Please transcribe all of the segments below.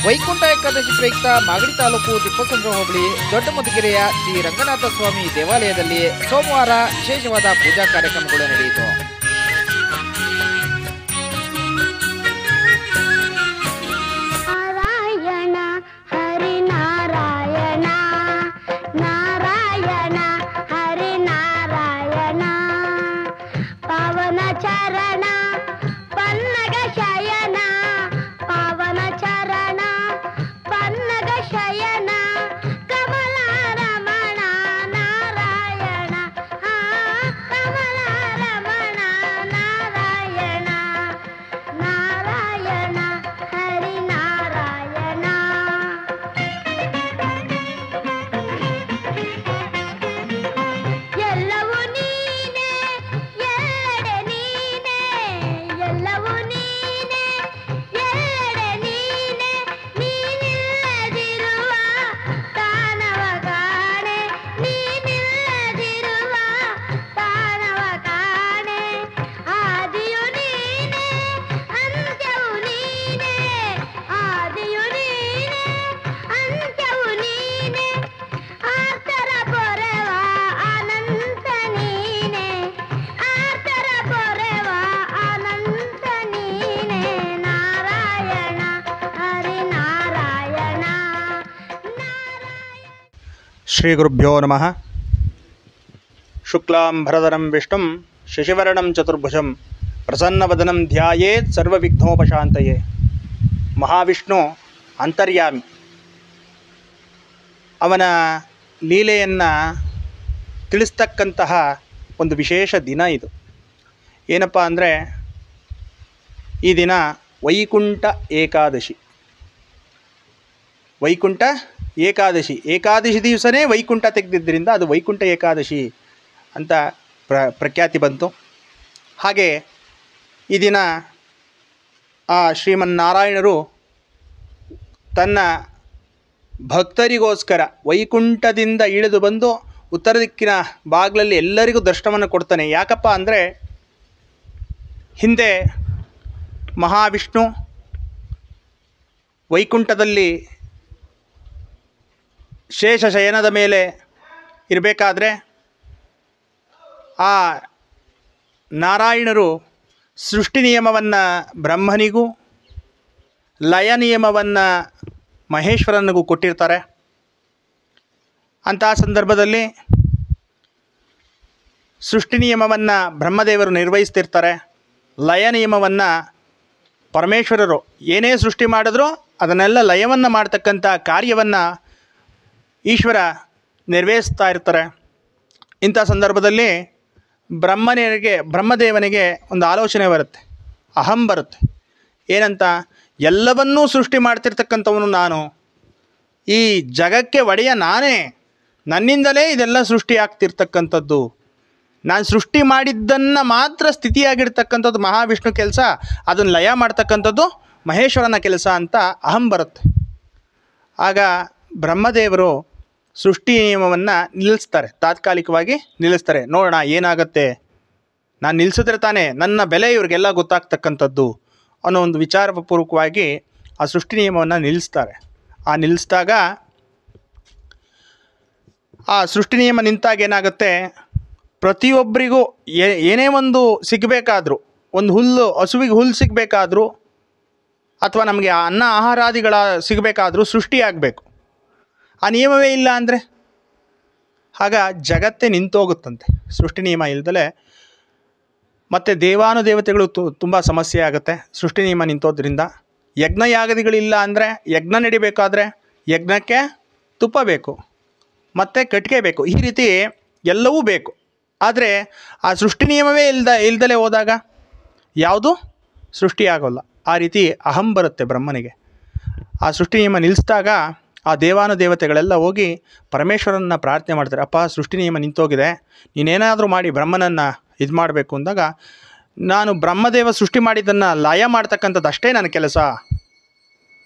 ವೈಕುಂಠ ಏಕಾದಶಿ ಪ್ರಯುಕ್ತ ಮಾಗಡಿ ತಾಲೂಕು ತಿಪ್ಪಸಂದ್ರ ಹೋಬಳಿ ದೊಡ್ಡ ಮುದುಗೆರೆಯ ಶ್ರೀ ರಂಗನಾಥ ಸ್ವಾಮಿ ದೇವಾಲಯದಲ್ಲಿ ಸೋಮವಾರ ವಿಶೇಷವಾದ ಪೂಜಾ ಕಾರ್ಯಕ್ರಮಗಳು ನಡೆಯಿತು. ಶ್ರೀ ಗುರುಭ್ಯೋ ನಮಃ. ಶುಕ್ಲಾಂ ಭರಧರಂ ವಿಷ್ಣುಂ ಶಶಿವರ್ಣಂ ಚತುರ್ಭುಜಂ ಪ್ರಸನ್ನವದನಂ ಧ್ಯಾಯೇತ್ ಸರ್ವವಿಘ್ನೋಪಶಾಂತಯೇ. ಮಹಾವಿಷ್ಣು ಅಂತರ್ಯಾಮಿ. ಅವನ ಲೀಲೆಯನ್ನು ತಿಳಿಸ್ತಕ್ಕಂತಹ ಒಂದು ವಿಶೇಷ ದಿನ ಇದು. ಏನಪ್ಪ ಅಂದರೆ ಈ ದಿನ ವೈಕುಂಠ ಏಕಾದಶಿ. ವೈಕುಂಠ ಏಕಾದಶಿ ದಿವಸನೇ ವೈಕುಂಠ ತೆಗೆದಿದ್ದರಿಂದ ಅದು ವೈಕುಂಠ ಏಕಾದಶಿ ಅಂತ ಪ್ರಖ್ಯಾತಿ ಬಂತು. ಹಾಗೆ ಈ ದಿನ ಆ ಶ್ರೀಮನ್ನಾರಾಯಣರು ತನ್ನ ಭಕ್ತರಿಗೋಸ್ಕರ ವೈಕುಂಠದಿಂದ ಇಳಿದು ಬಂದು ಉತ್ತರ ದಿಕ್ಕಿನ ಬಾಗಿಲಲ್ಲಿ ಎಲ್ಲರಿಗೂ ದರ್ಶನವನ್ನು ಕೊಡ್ತಾನೆ. ಯಾಕಪ್ಪ ಅಂದರೆ ಹಿಂದೆ ಮಹಾವಿಷ್ಣು ವೈಕುಂಠದಲ್ಲಿ ಶೇಷಶಯನದ ಮೇಲೆ ಇರಬೇಕಾದ್ರೆ ಆ ನಾರಾಯಣರು ಸೃಷ್ಟಿ ನಿಯಮವನ್ನು ಬ್ರಹ್ಮನಿಗೂ ಲಯ ನಿಯಮವನ್ನು ಮಹೇಶ್ವರನಿಗೂ ಕೊಟ್ಟಿರ್ತಾರೆ. ಅಂತಹ ಸಂದರ್ಭದಲ್ಲಿ ಸೃಷ್ಟಿ ನಿಯಮವನ್ನು ಬ್ರಹ್ಮದೇವರು ನಿರ್ವಹಿಸ್ತಿರ್ತಾರೆ. ಲಯ ನಿಯಮವನ್ನು ಪರಮೇಶ್ವರರು ಏನೇ ಸೃಷ್ಟಿ ಮಾಡಿದ್ರೂ ಅದನ್ನೆಲ್ಲ ಲಯವನ್ನು ಮಾಡ್ತಕ್ಕಂಥ ಕಾರ್ಯವನ್ನು ಈಶ್ವರ ನೆರವೇರಿಸ್ತಾ ಇರ್ತಾರೆ. ಇಂಥ ಸಂದರ್ಭದಲ್ಲಿ ಬ್ರಹ್ಮದೇವನಿಗೆ ಒಂದು ಆಲೋಚನೆ ಬರುತ್ತೆ, ಅಹಂ ಬರುತ್ತೆ. ಏನಂತ, ಎಲ್ಲವನ್ನೂ ಸೃಷ್ಟಿ ಮಾಡ್ತಿರ್ತಕ್ಕಂಥವನು ನಾನು, ಈ ಜಗಕ್ಕೆ ಒಡೆಯ ನಾನೇ, ನನ್ನಿಂದಲೇ ಇದೆಲ್ಲ ಸೃಷ್ಟಿ ಆಗ್ತಿರ್ತಕ್ಕಂಥದ್ದು, ನಾನು ಸೃಷ್ಟಿ ಮಾಡಿದ್ದನ್ನು ಮಾತ್ರ ಸ್ಥಿತಿಯಾಗಿರ್ತಕ್ಕಂಥದ್ದು ಮಹಾವಿಷ್ಣು ಕೆಲಸ, ಅದನ್ನು ಲಯ ಮಾಡ್ತಕ್ಕಂಥದ್ದು ಮಹೇಶ್ವರನ ಕೆಲಸ ಅಂತ ಅಹಂ ಬರುತ್ತೆ. ಆಗ ಬ್ರಹ್ಮದೇವರು ಸೃಷ್ಟಿ ನಿಯಮವನ್ನು ನಿಲ್ಲಿಸ್ತಾರೆ, ತಾತ್ಕಾಲಿಕವಾಗಿ ನಿಲ್ಲಿಸ್ತಾರೆ. ನೋಡೋಣ ಏನಾಗುತ್ತೆ, ನಾನು ನಿಲ್ಲಿಸಿದ್ರೆ ತಾನೇ ನನ್ನ ಬೆಲೆ ಇವ್ರಿಗೆಲ್ಲ ಗೊತ್ತಾಗ್ತಕ್ಕಂಥದ್ದು ಅನ್ನೋ ಒಂದು ವಿಚಾರಪೂರ್ವಕವಾಗಿ ಆ ಸೃಷ್ಟಿ ನಿಯಮವನ್ನು ನಿಲ್ಲಿಸ್ತಾರೆ. ಆ ನಿಲ್ಲಿಸಿದಾಗ ಆ ಸೃಷ್ಟಿ ನಿಯಮ ನಿಂತಾಗ ಏನಾಗುತ್ತೆ, ಪ್ರತಿಯೊಬ್ಬರಿಗೂ ಏನೇ ಒಂದು ಸಿಗಬೇಕಾದ್ರೂ, ಒಂದು ಹುಲ್ಲು, ಹಸುವಿಗೆ ಹುಲ್ಲು ಸಿಗಬೇಕಾದ್ರೂ ಅಥವಾ ನಮಗೆ ಅನ್ನ ಆಹಾರಾದಿಗಳ ಸಿಗಬೇಕಾದ್ರೂ ಸೃಷ್ಟಿಯಾಗಬೇಕು. ಆ ನಿಯಮವೇ ಇಲ್ಲ ಅಂದರೆ ಆಗ ಜಗತ್ತೇ ನಿಂತೋಗುತ್ತಂತೆ. ಸೃಷ್ಟಿ ನಿಯಮ ಇಲ್ದಲೆ ಮತ್ತು ದೇವಾನುದೇವತೆಗಳು ತುಂಬ ಸಮಸ್ಯೆ ಆಗುತ್ತೆ ಸೃಷ್ಟಿ ನಿಯಮ ನಿಂತೋದ್ರಿಂದ. ಯಜ್ಞಯಾಗದಿಗಳಿಲ್ಲ ಅಂದರೆ, ಯಜ್ಞ ನಡಿಬೇಕಾದ್ರೆ ಯಜ್ಞಕ್ಕೆ ತುಪ್ಪ ಬೇಕು ಮತ್ತು ಕಟ್ಟಿಗೆ ಬೇಕು, ಈ ರೀತಿ ಎಲ್ಲವೂ ಬೇಕು. ಆದರೆ ಆ ಸೃಷ್ಟಿ ನಿಯಮವೇ ಇಲ್ದಲೆ ಹೋದಾಗ ಯಾವುದು ಸೃಷ್ಟಿಯಾಗೋಲ್ಲ. ಆ ರೀತಿ ಅಹಂ ಬರುತ್ತೆ ಬ್ರಹ್ಮನಿಗೆ. ಆ ಸೃಷ್ಟಿ ನಿಯಮ ನಿಲ್ಲಿಸಿದಾಗ ಆ ದೇವಾನುದೇವತೆಗಳೆಲ್ಲ ಹೋಗಿ ಪರಮೇಶ್ವರನ ಪ್ರಾರ್ಥನೆ ಮಾಡ್ತಾರೆ, ಅಪ್ಪ ಸೃಷ್ಟಿ ನಿಯಮ ನಿಂತೋಗಿದೆ, ನೀನೇನಾದರೂ ಮಾಡಿ ಬ್ರಹ್ಮನನ್ನು ಇದು ಮಾಡಬೇಕು ಅಂದಾಗ, ನಾನು ಬ್ರಹ್ಮದೇವ ಸೃಷ್ಟಿ ಮಾಡಿದ್ದನ್ನು ಲಯ ಮಾಡ್ತಕ್ಕಂಥದ್ದು ಅಷ್ಟೇ ನನ್ನ ಕೆಲಸ.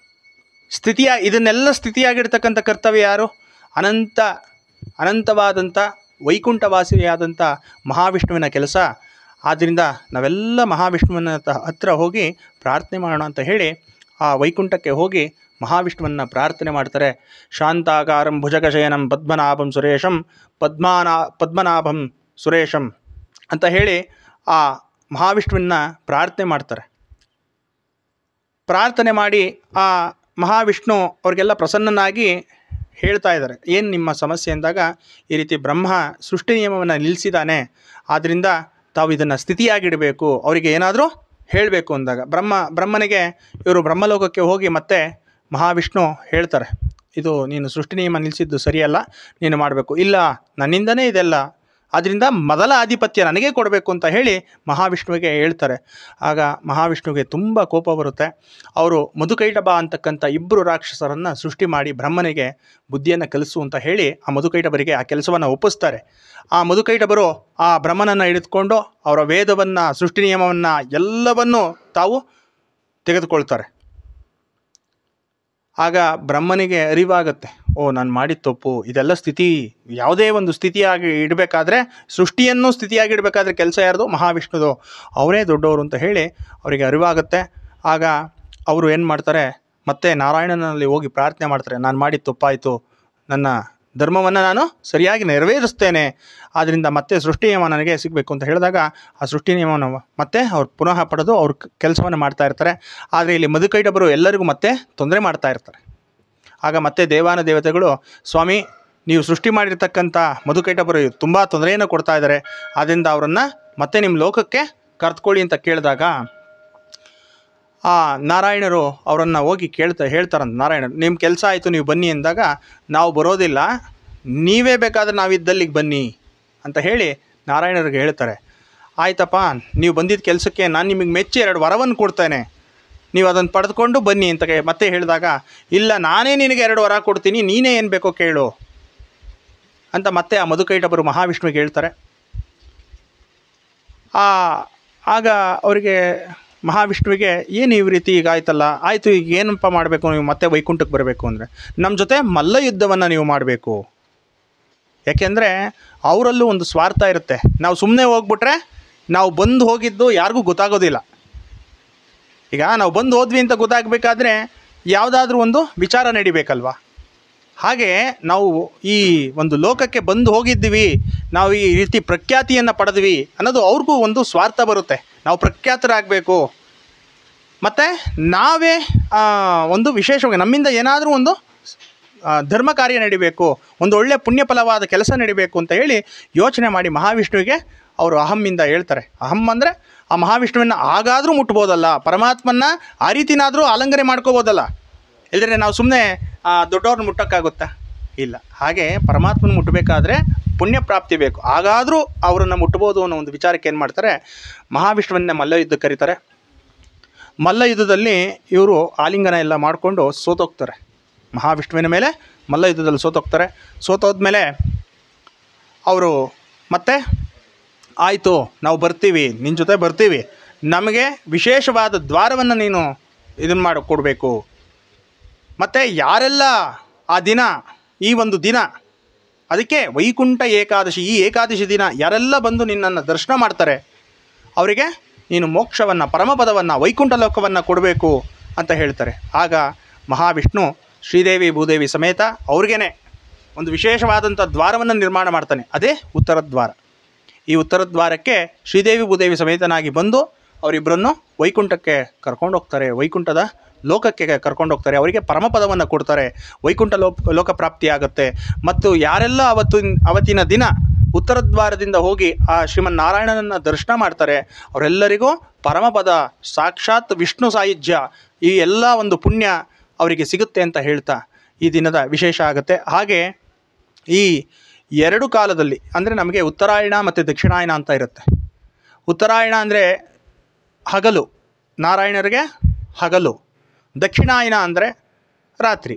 ಇದನ್ನೆಲ್ಲ ಸ್ಥಿತಿಯಾಗಿರ್ತಕ್ಕಂಥ ಕರ್ತವ್ಯ ಯಾರು? ಅನಂತವಾದಂಥ ವೈಕುಂಠವಾಸಿಯಾದಂಥ ಮಹಾವಿಷ್ಣುವಿನ ಕೆಲಸ. ಆದ್ದರಿಂದ ನಾವೆಲ್ಲ ಮಹಾವಿಷ್ಣುವಿನ ಹತ್ರ ಹೋಗಿ ಪ್ರಾರ್ಥನೆ ಮಾಡೋಣ ಅಂತ ಹೇಳಿ ಆ ವೈಕುಂಠಕ್ಕೆ ಹೋಗಿ ಮಹಾವಿಷ್ಣುವನ್ನು ಪ್ರಾರ್ಥನೆ ಮಾಡ್ತಾರೆ. ಶಾಂತಾಕಾರಂ ಭುಜಗಶಯನಂ ಪದ್ಮನಾಭಂ ಸುರೇಶಂ ಪದ್ಮನಾಭಂ ಸುರೇಶಂ ಅಂತ ಹೇಳಿ ಆ ಮಹಾವಿಷ್ಣುವನ್ನ ಪ್ರಾರ್ಥನೆ ಮಾಡ್ತಾರೆ. ಪ್ರಾರ್ಥನೆ ಮಾಡಿ ಆ ಮಹಾವಿಷ್ಣು ಅವ್ರಿಗೆಲ್ಲ ಪ್ರಸನ್ನನಾಗಿ ಹೇಳ್ತಾ ಇದ್ದಾರೆ, ಏನು ನಿಮ್ಮ ಸಮಸ್ಯೆ ಅಂದಾಗ, ಈ ರೀತಿ ಬ್ರಹ್ಮ ಸೃಷ್ಟಿ ನಿಯಮವನ್ನು ನಿಲ್ಲಿಸಿದ್ದಾನೆ, ಆದ್ದರಿಂದ ತಾವು ಇದನ್ನು ಸ್ಥಿತಿಯಾಗಿಡಬೇಕು, ಅವರಿಗೆ ಏನಾದರೂ ಹೇಳಬೇಕು ಅಂದಾಗ ಬ್ರಹ್ಮನಿಗೆ ಇವರು ಬ್ರಹ್ಮಲೋಕಕ್ಕೆ ಹೋಗಿ ಮತ್ತೆ ಮಹಾವಿಷ್ಣು ಹೇಳ್ತಾರೆ, ಇದು ನೀನು ಸೃಷ್ಟಿ ನಿಯಮ ನಿಲ್ಲಿಸಿದ್ದು ಸರಿಯಲ್ಲ, ನೀನು ಮಾಡಬೇಕು. ಇಲ್ಲ, ನನ್ನಿಂದನೇ ಇದೆಲ್ಲ, ಆದ್ದರಿಂದ ಮೊದಲ ಆಧಿಪತ್ಯ ನನಗೇ ಕೊಡಬೇಕು ಅಂತ ಹೇಳಿ ಮಹಾವಿಷ್ಣುವಿಗೆ ಹೇಳ್ತಾರೆ. ಆಗ ಮಹಾವಿಷ್ಣುವಿಗೆ ತುಂಬ ಕೋಪ ಬರುತ್ತೆ. ಅವರು ಮಧುಕೈಟಭ ಅಂತಕ್ಕಂಥ ಇಬ್ಬರು ರಾಕ್ಷಸರನ್ನು ಸೃಷ್ಟಿ ಮಾಡಿ ಬ್ರಹ್ಮನಿಗೆ ಬುದ್ಧಿಯನ್ನು ಕಲಿಸು ಅಂತ ಹೇಳಿ ಆ ಮಧುಕೈಟಭರಿಗೆ ಆ ಕೆಲಸವನ್ನು ಒಪ್ಪಿಸ್ತಾರೆ. ಆ ಮಧುಕೈಟಭರು ಆ ಬ್ರಹ್ಮನನ್ನು ಹಿಡಿದುಕೊಂಡು ಅವರ ವೇದವನ್ನು, ಸೃಷ್ಟಿ ನಿಯಮವನ್ನು ಎಲ್ಲವನ್ನೂ ತಾವು ತೆಗೆದುಕೊಳ್ತಾರೆ. ಆಗ ಬ್ರಹ್ಮನಿಗೆ ಅರಿವಾಗುತ್ತೆ, ಓ ನಾನು ಮಾಡಿದ ತಪ್ಪು, ಇದೆಲ್ಲ ಸ್ಥಿತಿ, ಯಾವುದೇ ಒಂದು ಸ್ಥಿತಿಯಾಗಿ ಇಡಬೇಕಾದ್ರೆ, ಸೃಷ್ಟಿಯನ್ನು ಸ್ಥಿತಿಯಾಗಿ ಇಡಬೇಕಾದ್ರೆ ಕೆಲಸ ಯಾರ್ದು? ಮಹಾವಿಷ್ಣುದು, ಅವರೇ ದೊಡ್ಡವರು ಅಂತ ಹೇಳಿ ಅವರಿಗೆ ಅರಿವಾಗುತ್ತೆ. ಆಗ ಅವರು ಏನು ಮಾಡ್ತಾರೆ, ಮತ್ತೆ ನಾರಾಯಣನಲ್ಲಿ ಹೋಗಿ ಪ್ರಾರ್ಥನೆ ಮಾಡ್ತಾರೆ, ನಾನು ಮಾಡಿದ ತಪ್ಪಾಯಿತು, ನನ್ನ ಧರ್ಮವನ್ನು ನಾನು ಸರಿಯಾಗಿ ನೆರವೇರಿಸ್ತೇನೆ, ಆದ್ದರಿಂದ ಮತ್ತೆ ಸೃಷ್ಟಿ ನಿಯಮ ನನಗೆ ಸಿಗಬೇಕು ಅಂತ ಹೇಳಿದಾಗ ಆ ಸೃಷ್ಟಿ ನಿಯಮವನ್ನು ಮತ್ತೆ ಅವ್ರು ಪುನಃ ಪಡೆದು ಅವ್ರ ಕೆಲಸವನ್ನು ಮಾಡ್ತಾ ಇರ್ತಾರೆ. ಆದರೆ ಇಲ್ಲಿ ಮಧುಕೈಟಭರು ಎಲ್ಲರಿಗೂ ಮತ್ತೆ ತೊಂದರೆ ಮಾಡ್ತಾ ಇರ್ತಾರೆ. ಆಗ ಮತ್ತೆ ದೇವಾನುದೇವತೆಗಳು, ಸ್ವಾಮಿ ನೀವು ಸೃಷ್ಟಿ ಮಾಡಿರ್ತಕ್ಕಂಥ ಮಧುಕೈಟಭರು ತುಂಬ ತೊಂದರೆಯನ್ನು ಕೊಡ್ತಾ ಇದ್ದಾರೆ, ಆದ್ದರಿಂದ ಅವರನ್ನು ಮತ್ತೆ ನಿಮ್ಮ ಲೋಕಕ್ಕೆ ಕರೆದುಕೊಳ್ಳಿ ಅಂತ ಕೇಳಿದಾಗ ಆ ನಾರಾಯಣರು ಅವರನ್ನು ಹೋಗಿ ಹೇಳ್ತಾರಂತ ನಾರಾಯಣರು, ನಿಮ್ಮ ಕೆಲಸ ಆಯಿತು, ನೀವು ಬನ್ನಿ ಅಂದಾಗ, ನಾವು ಬರೋದಿಲ್ಲ, ನೀವೇ ಬೇಕಾದರೆ ನಾವಿದ್ದಲ್ಲಿಗೆ ಬನ್ನಿ ಅಂತ ಹೇಳಿ ನಾರಾಯಣರಿಗೆ ಹೇಳ್ತಾರೆ. ಆಯ್ತಪ್ಪ, ನೀವು ಬಂದಿದ್ದ ಕೆಲಸಕ್ಕೆ ನಾನು ನಿಮಗೆ ಮೆಚ್ಚಿ 2 ವರವನ್ನು ಕೊಡ್ತೇನೆ, ನೀವು ಅದನ್ನು ಪಡೆದುಕೊಂಡು ಬನ್ನಿ ಅಂತ ಮತ್ತೆ ಹೇಳಿದಾಗ, ಇಲ್ಲ ನಾನೇ ನಿನಗೆ 2 ವರ ಕೊಡ್ತೀನಿ, ನೀನೇ ಏನು ಬೇಕೋ ಕೇಳು ಅಂತ ಮತ್ತೆ ಆ ಮಧುಕೈಟಭರು ಮಹಾವಿಷ್ಣುವಿಗೆ ಹೇಳ್ತಾರೆ. ಆಗ ಅವರಿಗೆ ಮಹಾವಿಷ್ಣುವಿಗೆ ಏನು ಈ ರೀತಿ ಈಗ ಆಯ್ತಲ್ಲ, ಆಯಿತು, ಈಗ ಏನಪ್ಪ ಮಾಡಬೇಕು, ನೀವು ಮತ್ತೆ ವೈಕುಂಠಕ್ಕೆ ಬರಬೇಕು ಅಂದರೆ ನಮ್ಮ ಜೊತೆ ಮಲ್ಲ ಯುದ್ಧವನ್ನು ನೀವು ಮಾಡಬೇಕು. ಯಾಕೆಂದರೆ ಅವರಲ್ಲೂ ಒಂದು ಸ್ವಾರ್ಥ ಇರುತ್ತೆ. ನಾವು ಸುಮ್ಮನೆ ಹೋಗ್ಬಿಟ್ರೆ ನಾವು ಬಂದು ಹೋಗಿದ್ದು ಯಾರಿಗೂ ಗೊತ್ತಾಗೋದಿಲ್ಲ. ಈಗ ನಾವು ಬಂದು ಹೋದ್ವಿ ಅಂತ ಗೊತ್ತಾಗಬೇಕಾದ್ರೆ ಯಾವುದಾದ್ರೂ ಒಂದು ವಿಚಾರ ನಡಿಬೇಕಲ್ವ. ಹಾಗೆ ನಾವು ಈ ಒಂದು ಲೋಕಕ್ಕೆ ಬಂದು ಹೋಗಿದ್ದೀವಿ, ನಾವು ಈ ರೀತಿ ಪ್ರಖ್ಯಾತಿಯನ್ನು ಪಡೆದ್ವಿ ಅನ್ನೋದು ಅವ್ರಿಗೂ ಒಂದು ಸ್ವಾರ್ಥ ಬರುತ್ತೆ. ನಾವು ಪ್ರಖ್ಯಾತರಾಗಬೇಕು, ಮತ್ತು ನಾವೇ ಒಂದು ವಿಶೇಷವಾಗಿ ನಮ್ಮಿಂದ ಏನಾದರೂ ಒಂದು ಧರ್ಮ ಕಾರ್ಯ ನಡಿಬೇಕು, ಒಂದು ಒಳ್ಳೆಯ ಪುಣ್ಯಫಲವಾದ ಕೆಲಸ ನಡಿಬೇಕು ಅಂತ ಹೇಳಿ ಯೋಚನೆ ಮಾಡಿ ಮಹಾವಿಷ್ಣುವಿಗೆ ಅವರು ಅಹಮ್ಮಿಂದ ಹೇಳ್ತಾರೆ. ಅಹಂ ಅಂದರೆ ಆ ಮಹಾವಿಷ್ಣುವನ್ನು ಆಗಾದರೂ ಮುಟ್ಬೋದಲ್ಲ, ಪರಮಾತ್ಮನ ಆ ರೀತಿನಾದರೂ ಆಲಂಘನೆ ಮಾಡ್ಕೋಬೋದಲ್ಲ, ಇಲ್ಲದ್ರೆ ನಾವು ಸುಮ್ಮನೆ ದೊಡ್ಡವ್ರನ್ನ ಮುಟ್ಟೋಕ್ಕಾಗುತ್ತಾ? ಇಲ್ಲ. ಹಾಗೆ ಪರಮಾತ್ಮನ ಮುಟ್ಟಬೇಕಾದ್ರೆ ಪುಣ್ಯ ಪ್ರಾಪ್ತಿ ಬೇಕು, ಆಗಾದರೂ ಅವರನ್ನು ಮುಟ್ಬೋದು ಅನ್ನೋ ಒಂದು ವಿಚಾರಕ್ಕೆ ಏನು ಮಾಡ್ತಾರೆ, ಮಹಾವಿಷ್ಣುವನ್ನೇ ಮಲ್ಲ ಯುದ್ಧಕ್ಕೆ ಕರೀತಾರೆ. ಮಲ್ಲ ಯುದ್ಧದಲ್ಲಿ ಇವರು ಆಲಿಂಗನ ಎಲ್ಲ ಮಾಡಿಕೊಂಡು ಸೋತೋಗ್ತಾರೆ. ಮಹಾವಿಷ್ಣುವಿನ ಮೇಲೆ ಮಲ್ಲ ಯುದ್ಧದಲ್ಲಿ ಸೋತೋಗ್ತಾರೆ. ಸೋತೋದ್ಮೇಲೆ ಅವರು ಮತ್ತೆ ಆಯಿತು, ನಾವು ಬರ್ತೀವಿ, ನಿನ್ನ ಜೊತೆ ಬರ್ತೀವಿ, ನಮಗೆ ವಿಶೇಷವಾದ ದ್ವಾರವನ್ನು ನೀನು ಇದನ್ನು ಮಾಡಿ ಕೊಡಬೇಕು, ಮತ್ತು ಯಾರೆಲ್ಲ ಆ ದಿನ, ಈ ಒಂದು ದಿನ, ಅದಕ್ಕೆ ವೈಕುಂಠ ಏಕಾದಶಿ, ಈ ಏಕಾದಶಿ ದಿನ ಯಾರೆಲ್ಲ ಬಂದು ನಿನ್ನನ್ನು ದರ್ಶನ ಮಾಡ್ತಾರೆ ಅವರಿಗೆ ನೀನು ಮೋಕ್ಷವನ್ನು, ಪರಮಪದವನ್ನು, ವೈಕುಂಠ ಲೋಕವನ್ನು ಕೊಡಬೇಕು ಅಂತ ಹೇಳ್ತಾರೆ. ಆಗ ಮಹಾವಿಷ್ಣು ಶ್ರೀದೇವಿ ಭೂದೇವಿ ಸಮೇತ ಅವ್ರಿಗೇ ಒಂದು ವಿಶೇಷವಾದಂಥ ದ್ವಾರವನ್ನು ನಿರ್ಮಾಣ ಮಾಡ್ತಾನೆ, ಅದೇ ಉತ್ತರ ದ್ವಾರ. ಈ ಉತ್ತರ ದ್ವಾರಕ್ಕೆ ಶ್ರೀದೇವಿ ಭೂದೇವಿ ಸಮೇತನಾಗಿ ಬಂದು ಅವರಿಬ್ಬರನ್ನು ವೈಕುಂಠಕ್ಕೆ ಕರ್ಕೊಂಡು ಹೋಗ್ತಾರೆ, ವೈಕುಂಠದ ಲೋಕಕ್ಕೆ ಕರ್ಕೊಂಡು ಹೋಗ್ತಾರೆ, ಅವರಿಗೆ ಪರಮಪದವನ್ನು ಕೊಡ್ತಾರೆ, ವೈಕುಂಠ ಲೋಕ ಪ್ರಾಪ್ತಿಯಾಗುತ್ತೆ. ಮತ್ತು ಯಾರೆಲ್ಲ ಅವತ್ತಿನ ದಿನ ಉತ್ತರ ದ್ವಾರದಿಂದ ಹೋಗಿ ಆ ಶ್ರೀಮನ್ನಾರಾಯಣನನ್ನು ದರ್ಶನ ಮಾಡ್ತಾರೆ ಅವರೆಲ್ಲರಿಗೂ ಪರಮಪದ, ಸಾಕ್ಷಾತ್ ವಿಷ್ಣು ಸಾಯುಜ್ಯ, ಈ ಎಲ್ಲ ಒಂದು ಪುಣ್ಯ ಅವರಿಗೆ ಸಿಗುತ್ತೆ ಅಂತ ಹೇಳ್ತಾ ಈ ದಿನದ ವಿಶೇಷ ಆಗುತ್ತೆ. ಹಾಗೆ ಈ 2 ಕಾಲದಲ್ಲಿ ಅಂದರೆ ನಮಗೆ ಉತ್ತರಾಯಣ ಮತ್ತು ದಕ್ಷಿಣಾಯನ ಅಂತ ಇರುತ್ತೆ. ಉತ್ತರಾಯಣ ಅಂದರೆ ಹಗಲು, ನಾರಾಯಣರಿಗೆ ಹಗಲು. ದಕ್ಷಿಣಾಯನ ಅಂದರೆ ರಾತ್ರಿ.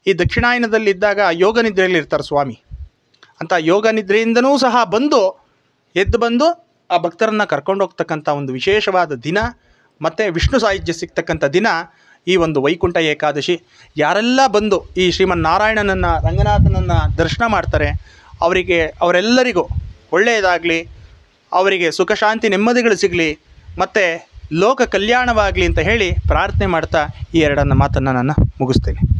ಈ ದಕ್ಷಿಣಾಯನದಲ್ಲಿದ್ದಾಗ ಯೋಗ ನಿದ್ರೆಯಲ್ಲಿ ಇರ್ತಾರೆ ಸ್ವಾಮಿ ಅಂತ, ಯೋಗ ನಿದ್ರೆಯಿಂದನೂ ಸಹ ಎದ್ದು ಬಂದು ಆ ಭಕ್ತರನ್ನು ಕರ್ಕೊಂಡು ಹೋಗ್ತಕ್ಕಂಥ ಒಂದು ವಿಶೇಷವಾದ ದಿನ, ಮತ್ತು ವಿಷ್ಣು ಸಾಯುಜ್ಯ ಸಿಗ್ತಕ್ಕಂಥ ದಿನ ಈ ಒಂದು ವೈಕುಂಠ ಏಕಾದಶಿ. ಯಾರೆಲ್ಲ ಬಂದು ಈ ಶ್ರೀಮನ್ನಾರಾಯಣನನ್ನು, ರಂಗನಾಥನನ್ನು ದರ್ಶನ ಮಾಡ್ತಾರೆ ಅವರೆಲ್ಲರಿಗೂ ಒಳ್ಳೆಯದಾಗಲಿ, ಅವರಿಗೆ ಸುಖ ಶಾಂತಿ ನೆಮ್ಮದಿಗಳು ಸಿಗಲಿ, ಮತ್ತು ಲೋಕ ಕಲ್ಯಾಣವಾಗಲಿ ಅಂತ ಹೇಳಿ ಪ್ರಾರ್ಥನೆ ಮಾಡ್ತಾ ಈ ಎರಡನ್ನ ಮಾತನ್ನು ನಾನು ಮುಗಿಸ್ತೇನೆ.